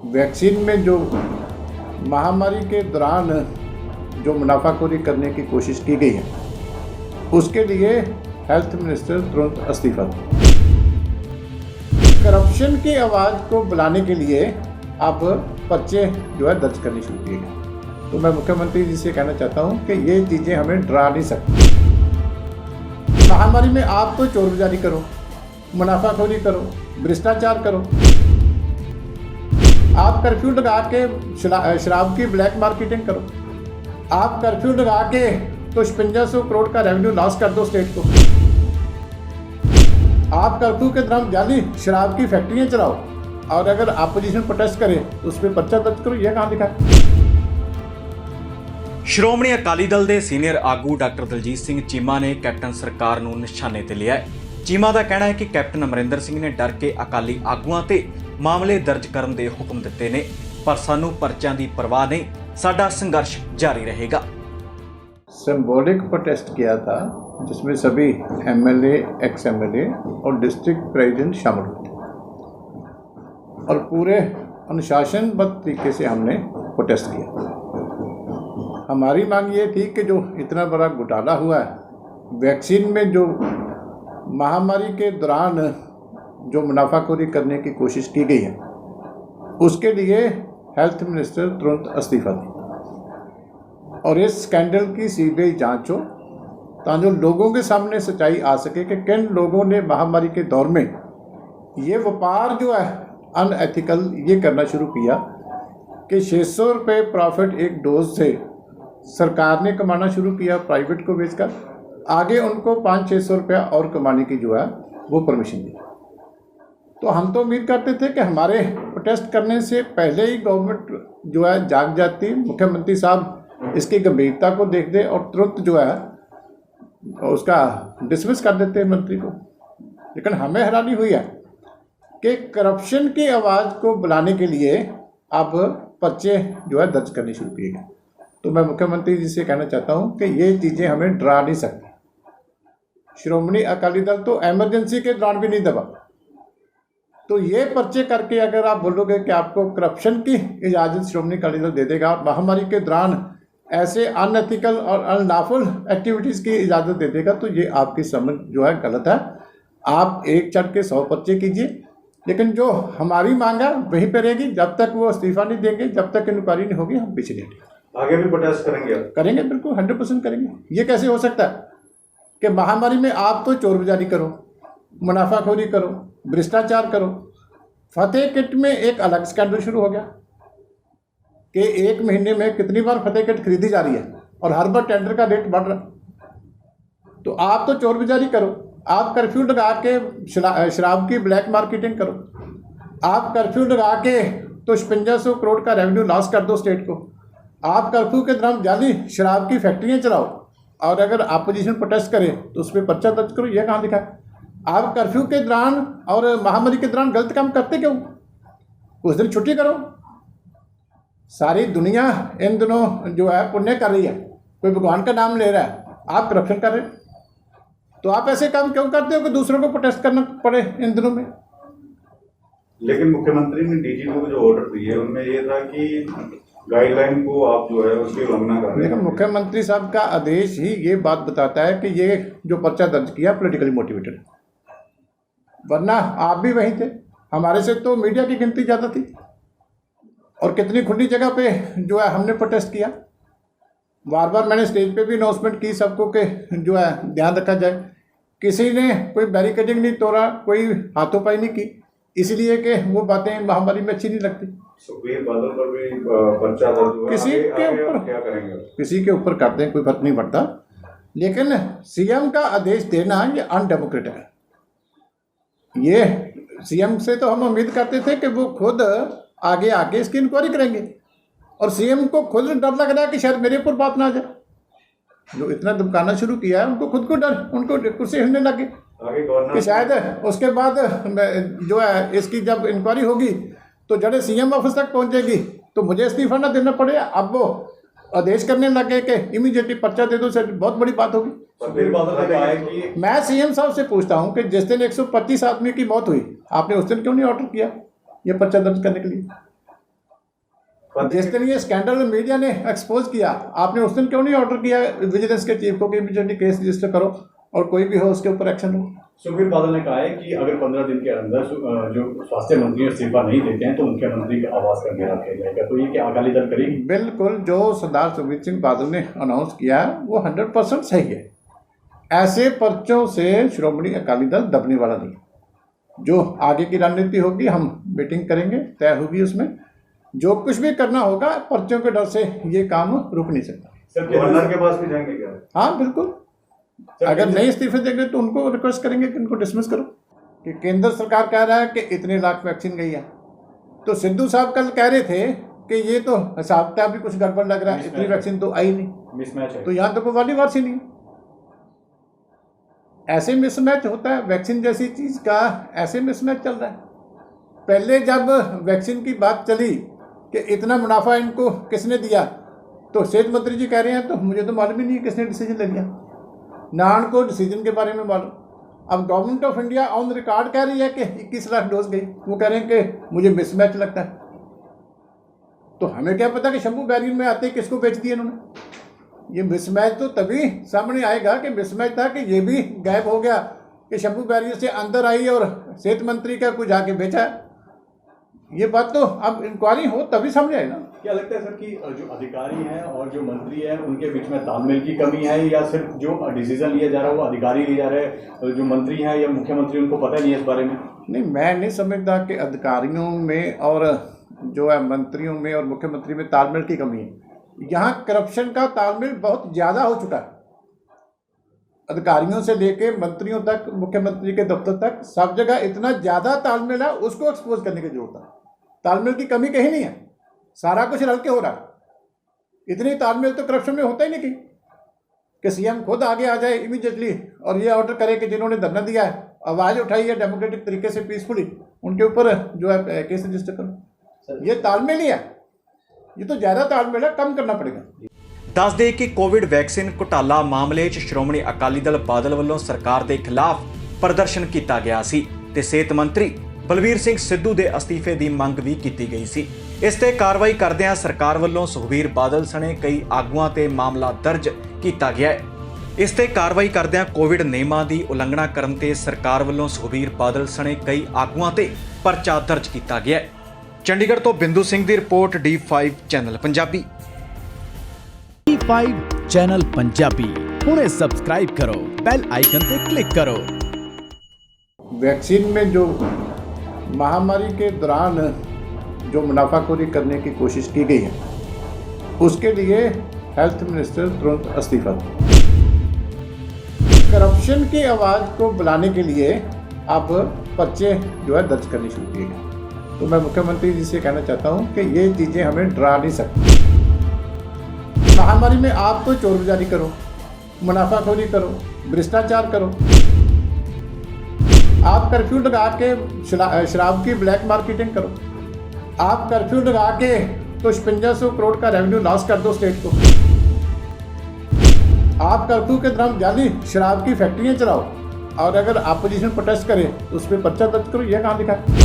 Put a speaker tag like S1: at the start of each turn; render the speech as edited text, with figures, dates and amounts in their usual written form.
S1: Vaccine में जो महामारी के दौरान जो मुनाफाखोरी करने की कोशिश की गई है, उसके लिए हेल्थ मिनिस्टर तुरंत इस्तीफा दें। करप्शन की आवाज़ को बुलाने के लिए अब पर्चे जो है दर्ज करने शुरू किए गए। तो मैं मुख्यमंत्री जी से कहना चाहता हूं कि ये चीज़ें हमें डरा नहीं सकती। महामारी में आप तो चोर बाजारी करो, मुनाफाखोरी करो, भ्रष्टाचार करो, आप कर्फ्यू लगा के शराब की ब्लैक मार्केटिंग करो, आप कर्फ्यू लगा के तो 5500 करोड़ का रेवेन्यू लॉस कर दो स्टेट को, आप कर्फ्यू के दौरान जाली शराब की फैक्ट्रियां चलाओ और अगर अपोजिशन प्रोटेस्ट करे तो उस पर पर्चा दर्ज करो। यह कहाँ लिखा है?
S2: ਸ਼੍ਰੋਮਣੀ ਅਕਾਲੀ ਦਲ ਦੇ ਸੀਨੀਅਰ ਆਗੂ ਡਾਕਟਰ ਦਲਜੀਤ ਸਿੰਘ ਚੀਮਾ ਨੇ ਕੈਪਟਨ ਸਰਕਾਰ ਨੂੰ ਨਿਸ਼ਾਨੇ ਤੇ ਲਿਆ ਹੈ। ਚੀਮਾ ਦਾ ਕਹਿਣਾ ਹੈ ਕਿ ਕੈਪਟਨ ਅਮਰਿੰਦਰ ਸਿੰਘ ਨੇ ਡਰ ਕੇ ਅਕਾਲੀ ਆਗੂਆਂ ਤੇ ਮਾਮਲੇ ਦਰਜ ਕਰਨ ਦੇ ਹੁਕਮ ਦਿੱਤੇ ਨੇ, ਪਰ ਸਾਨੂੰ ਪਰਚਿਆਂ ਦੀ ਪਰਵਾਹ ਨਹੀਂ, ਸਾਡਾ ਸੰਘਰਸ਼ ਜਾਰੀ रहेगा।
S1: सिंबॉलिक प्रोटेस्ट किया था जिसमें सभी एमएलए, एक्स एमएलए और डिस्ट्रिक्ट प्रेसिडेंट शामिल हुए और पूरे अनुशासनबद्ध तरीके से हमने प्रोटेस्ट किया। हमारी मांग ये थी कि जो इतना बड़ा घोटाला हुआ है, वैक्सीन में जो महामारी के दौरान जो मुनाफाखोरी करने की कोशिश की गई है, उसके लिए हेल्थ मिनिस्टर तुरंत इस्तीफा दें और इस स्कैंडल की सीबीआई जांच हो ताकि लोगों के सामने सच्चाई आ सके कि किन लोगों ने महामारी के दौर में ये व्यापार जो है अनएथिकल ये करना शुरू किया कि 600 रुपये प्रॉफिट एक डोज से सरकार ने कमाना शुरू किया प्राइवेट को बेचकर, आगे उनको 500-600 रुपया और कमाने की जो है वो परमिशन दी। तो हम तो उम्मीद करते थे कि हमारे प्रोटेस्ट करने से पहले ही गवर्नमेंट जो है जाग जाती, मुख्यमंत्री साहब इसकी गंभीरता को देख दे और तुरंत जो है उसका डिसमिस कर देते मंत्री को। लेकिन हमें हैरानी हुई है कि करप्शन की आवाज़ को बुलाने के लिए अब पर्चे जो है दर्ज करने शुरू किए गए। तो मैं मुख्यमंत्री जी से कहना चाहता हूं कि ये चीज़ें हमें डरा नहीं सकती। श्रोमणी अकाली दल तो एमरजेंसी के दौरान भी नहीं दबा, तो ये पर्चे करके अगर आप बोलोगे कि आपको करप्शन की इजाज़त श्रोमणी अकाली दल दे देगा और महामारी के दौरान ऐसे अनएथिकल और अनलॉफुल एक्टिविटीज़ की इजाज़त दे देगा, तो ये आपकी समझ जो है गलत है। आप एक चढ़ के 100 पर्चे कीजिए, लेकिन जो हमारी मांग है वहीं पर रहेगी। जब तक वो इस्तीफा नहीं देंगे, जब तक इंक्वायरी नहीं होगी, हम पीछे नहीं हटेंगे।
S3: आगे भी प्रोटेस्ट करेंगे
S1: बिल्कुल 100% करेंगे। ये कैसे हो सकता है कि महामारी में आप तो चोर बाजारी करो, मुनाफाखोरी करो, भ्रष्टाचार करो। फतेह किट में एक अलग स्कैंडल शुरू हो गया कि एक महीने में कितनी बार फतेह किट खरीदी जा रही है और हर बार टेंडर का रेट बढ़ रहा। तो आप तो चोर बाजारी करो, आप कर्फ्यू लगा के शराब की ब्लैक मार्केटिंग करो, आप कर्फ्यू लगा के तो 5500 करोड़ का रेवेन्यू लॉस कर दो स्टेट को, आप कर्फ्यू के दौरान जाली शराब की फैक्ट्रियां चलाओ और अगर अपोजिशन प्रोटेस्ट करे तो उस पर पर्चा दर्ज करो। यह कहाँ लिखा है? आप कर्फ्यू के दौरान और महामारी के दौरान गलत काम करते क्यों? उस दिन छुट्टी करो। सारी दुनिया इन दिनों जो है पुण्य कर रही है, कोई भगवान का नाम ले रहा है, आप करप्शन कर रहे हैं। तो आप ऐसे काम क्यों करते हो कि दूसरों को प्रोटेस्ट करना पड़े इन दिनों में?
S3: लेकिन मुख्यमंत्री ने डीजीपी को जो ऑर्डर दिए उनमें ये था कि गाइडलाइन को आप जो है उसकी उल्लंघना कर रहे हैं।
S1: लेकिन मुख्यमंत्री साहब का आदेश ही ये बात बताता है कि ये जो पर्चा दर्ज किया पॉलिटिकली मोटिवेटेड, वरना आप भी वहीं थे। हमारे से तो मीडिया की गिनती ज़्यादा थी और कितनी खुली जगह पे जो है हमने प्रोटेस्ट किया। बार बार मैंने स्टेज पे भी अनाउंसमेंट की सबको कि जो है ध्यान रखा जाए। किसी ने कोई बैरिकेडिंग नहीं तोड़ा, कोई हाथोंपाई नहीं की, इसलिए कि वो बातें महामारी में अच्छी नहीं लगती।
S3: सुखबीर बादल पर भी पर्चा दर्ज हुआ।
S1: किसी के ऊपर
S3: क्या करेंगे?
S1: किसी के ऊपर करते हैं, कोई फर्क नहीं पड़ता, लेकिन सीएम का आदेश देना ये अनडेमोक्रेटिक है। ये सीएम से तो हम उम्मीद करते थे कि वो खुद आगे आके इसकी इंक्वायरी करेंगे और सीएम को खुद डर लग रहा है कि शायद मेरे ऊपर बात ना आ जाए। जो इतना धमकाना शुरू किया है उनको खुद को डर, उनको कुर्सी हिलने लगे कि शायद उसके बाद जो है इसकी जब इंक्वायरी होगी तो जड़े सीएम ऑफिस तक पहुंचेगी तो मुझे इस्तीफा ना देना पड़े। अब वो आदेश करने लगे कि इमीडिएटली पर्चा दे दो, सर बहुत बड़ी बात होगी। मैं सीएम साहब से पूछता हूं कि जिस दिन 125 आदमी की मौत हुई आपने उस दिन क्यों नहीं ऑर्डर किया ये पर्चा दर्ज करने के लिए? जिस दिन ये स्कैंडल मीडिया ने एक्सपोज किया, आपने उस दिन क्यों नहीं ऑर्डर किया विजिलेंस के चीफ को कि इमीडिएटली केस रजिस्टर करो और कोई भी हो उसके ऊपर एक्शन लो?
S4: सुखबीर बादल ने कहा है कि अगर 15 दिन के अंदर जो स्वास्थ्य मंत्री इस्तीफा नहीं देते हैं तो मुख्यमंत्री के आवास का घेराव किया जाएगा। तो ये क्या अकाली दल करेगी?
S1: बिल्कुल, जो सरदार सुखबीर सिंह बादल ने अनाउंस किया वो 100% सही है। ऐसे पर्चों से श्रोमणी अकाली दल दबने वाला नहीं। जो आगे की रणनीति होगी हम मीटिंग करेंगे, तय होगी, उसमें जो कुछ भी करना होगा पर्चों के डर से ये काम रुक नहीं सकता।
S3: सर गवर्नर के पास भी जाएंगे क्या?
S1: हाँ बिल्कुल, अगर नहीं इस्तीफे देंगे तो उनको रिक्वेस्ट करेंगे कि उनको डिसमिस करो। कि केंद्र सरकार कह रहा है कि इतने लाख वैक्सीन गई है, तो सिद्धू साहब कल कह रहे थे कि ये तो हिसाब किताब भी कुछ गड़बड़ लग रहा है, इतनी वैक्सीन तो आई नहीं,
S4: मिसमैच है।
S1: तो यहाँ तो कोई वाली वारसी नहीं। ऐसे मिसमैच होता है, वैक्सीन जैसी चीज का ऐसे मिसमैच चल रहा है। पहले जब वैक्सीन की बात चली कि इतना मुनाफा इनको किसने दिया, तो सेहत मंत्री जी कह रहे हैं तो मुझे तो मालूम ही नहीं किसने डिसीजन ले लिया, ना उनको डिसीजन के बारे में मालूम। अब government of India on record कह रही है कि 21 लाख डोज गई, वो कह रहे हैं कि मुझे मिसमैच लगता है। तो हमें क्या पता कि शंभू बैरियर में आते ही किसको बेच दिया इन्होंने। ये मिसमैच तो तभी सामने आएगा कि मिसमैच था कि ये भी गायब हो गया कि शंभू बैरियर से अंदर आई और सेहत मंत्री का कुछ आके बेचा। ये बात तो अब इंक्वायरी हो तभी समझ आए ना।
S4: क्या लगता है सर कि जो अधिकारी हैं और जो मंत्री हैं उनके बीच में तालमेल की कमी है, या सिर्फ जो डिसीजन लिया जा रहा है वो अधिकारी ले जा रहे हैं, जो मंत्री हैं या मुख्यमंत्री उनको पता नहीं है इस बारे में?
S1: नहीं, मैं नहीं समझता कि अधिकारियों में और जो है मंत्रियों में और मुख्यमंत्री में तालमेल की कमी है। यहाँ करप्शन का तालमेल बहुत ज़्यादा हो चुका है। अधिकारियों से लेके मंत्रियों तक, मुख्यमंत्री के दफ्तर तक, सब जगह इतना ज़्यादा तालमेल है, उसको एक्सपोज करने की जरूरत है। तालमेल की कमी कहीं नहीं है, सारा कुछ रल के हो रहा है। इतनी तालमेल तो करप्शन में होता ही नहीं कि सीएम खुद आगे आ जाए इमीडिएटली और ये ऑर्डर करे कि जिन्होंने धरना दिया है, आवाज़ उठाई है डेमोक्रेटिक तरीके से पीसफुली, उनके ऊपर जो है केस रजिस्टर करो। ये तालमेल ही है, ये तो ज़्यादा तालमेल है, कम करना पड़ेगा।
S2: ਦੱਸ ਦੇ ਕਿ ਕੋਵਿਡ ਵੈਕਸੀਨ ਘੁਟਾਲਾ ਮਾਮਲੇ 'ਚ ਸ਼੍ਰੋਮਣੀ ਅਕਾਲੀ ਦਲ ਬਾਦਲ ਵੱਲੋਂ ਸਰਕਾਰ ਦੇ ਖਿਲਾਫ ਪ੍ਰਦਰਸ਼ਨ ਕੀਤਾ ਗਿਆ ਸੀ ਤੇ ਸਿਹਤ ਮੰਤਰੀ ਬਲਵੀਰ ਸਿੰਘ ਸਿੱਧੂ ਦੇ ਅਸਤੀਫੇ ਦੀ ਮੰਗ ਵੀ ਕੀਤੀ ਗਈ ਸੀ। ਇਸ ਤੇ ਕਾਰਵਾਈ ਕਰਦਿਆਂ ਸਰਕਾਰ ਵੱਲੋਂ ਸੁਖਬੀਰ ਬਾਦਲ ਸਣੇ ਕਈ ਆਗੂਆਂ ਤੇ ਮਾਮਲਾ ਦਰਜ ਕੀਤਾ ਗਿਆ ਹੈ। ਇਸ ਤੇ ਕਾਰਵਾਈ ਕਰਦਿਆਂ ਕੋਵਿਡ ਨਿਯਮਾਂ ਦੀ ਉਲੰਘਣਾ ਕਰਨ ਤੇ ਸਰਕਾਰ ਵੱਲੋਂ ਸੁਖਬੀਰ ਬਾਦਲ ਸਣੇ ਕਈ ਆਗੂਆਂ ਤੇ ਪਰਚਾ ਦਰਜ ਕੀਤਾ ਗਿਆ ਹੈ। ਚੰਡੀਗੜ੍ਹ ਤੋਂ ਬਿੰਦੂ ਸਿੰਘ ਦੀ report D5 channel Punjabi.
S5: D5 channel Punjabi ਹੁਣੇ ਸਬਸਕ੍ਰਾइब करो, बेल आइकन पे क्लिक करो।
S1: वैक्सीन में जो महामारी के दौरान जो मुनाफाखोरी करने की कोशिश की गई है, उसके लिए हेल्थ मिनिस्टर तुरंत इस्तीफा दें। करप्शन की आवाज़ को बुलाने के लिए अब पर्चे जो है दर्ज करनी शुरू किए गए। तो मैं मुख्यमंत्री जी से कहना चाहता हूँ कि ये चीज़ें हमें डरा नहीं सकती। महामारी में आप तो चोर बाजारी करो, मुनाफाखोरी करो, भ्रष्टाचार करो, आप कर्फ्यू लगा के शराब की ब्लैक मार्केटिंग करो, आप कर्फ्यू लगा के तो 5500 करोड़ का रेवेन्यू लॉस कर दो स्टेट को, आप कर्फ्यू के दौरान जाली शराब की फैक्ट्रियां चलाओ और अगर अपोजिशन प्रोटेस्ट करे तो उस पर पर्चा दर्ज करो। यह कहाँ लिखा है?